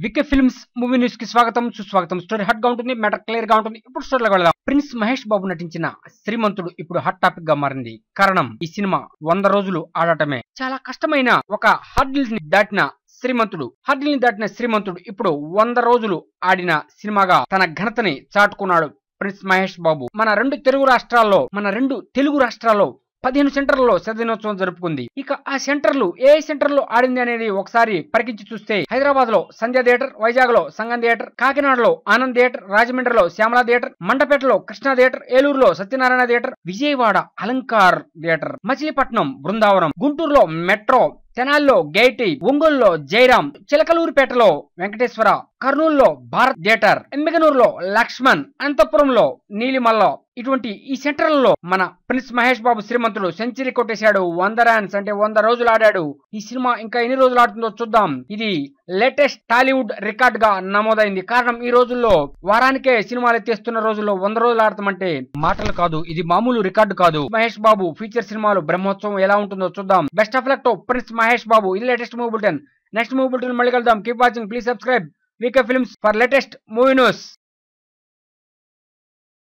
VK films movie news కి స్వాగతం సుస్వాగతం. స్టోరీ హాట్ గా ఉంటుంది, మ్యాటర్ క్లియర్ గా ఉంటుంది. ఇప్పుడు స్టోరీలోకి వెళ్దాం. ప్రిన్స్ మహేష్ బాబు నటించిన శ్రీమంతుడు ఇప్పుడు హాట్ టాపిక్ గా మారింది. కారణం ఈ సినిమా 100 రోజులు ఆడటమే. చాలా కష్టమైన ఒక హర్డిల్ ని దాటిన శ్రీమంతుడు ఇప్పుడు 100 రోజులు ఆడిన సినిమాగా తన ఘనతని చాటుకున్నాడు ప్రిన్స్ మహేష్ బాబు. మన రెండు తెలుగు రాష్ట్రాల్లో 15 సెంటర్లలో శతదినోత్సవం జరుపుకుంది. ఇక ఆ సెంటర్లు ఏ సెంటర్లో ఆడింది అనేది ఒకసారి పరికించి చూస్తే హైదరాబాద్ లో సంధ్య థియేటర్, వైజాగ్ లో సంగం థియేటర్, కాకినాడలో ఆనంద్ థియేటర్, రాజమండ్రిలో శ్యామల థియేటర్, మండపేటలో కృష్ణ థియేటర్, ఏలూరులో సత్యనారాయణ థియేటర్, విజయవాడ అలంకార్ థియేటర్, మచిలీపట్నం బృందావనం, గుంటూరులో మెట్రో, తెనాల్లో గేటి, ఒంగోలులో జయరాం, చిలకలూరుపేటలో వెంకటేశ్వర, కర్నూలులో భారత్ థియేటర్, ఎమ్మిగనూరులో లక్ష్మణ్, అనంతపురంలో నీలిమల్ల. ఇటువంటి ఈ సెంటర్లలో మన ప్రిన్స్ మహేష్ బాబు శ్రీమంతుడు సెంచరీ కొట్టేశాడు. 100 రన్స్ అంటే 100 రోజులు ఆడాడు. ఈ సినిమా ఇంకా ఎన్ని రోజులు ఆడుతుందో చూద్దాం. ఇది లేటెస్ట్ టాలీవుడ్ రికార్డ్ గా నమోదైంది. కారణం ఈ రోజుల్లో వారానికే సినిమాలు ఎత్తేస్తున్న రోజుల్లో 100 రోజులు ఆడతామంటే మాటలు కాదు, ఇది మామూలు రికార్డు కాదు. మహేష్ బాబు ఫీచర్ సినిమాలు బ్రహ్మోత్సవం ఎలా ఉంటుందో చూద్దాం. Best of luck to prince Mahesh Babu. ఇది latest movie bulletin. Next movie bulletin మళ్ళీ కలుద్దాం. Keep watching, please subscribe VK films for latest movie news.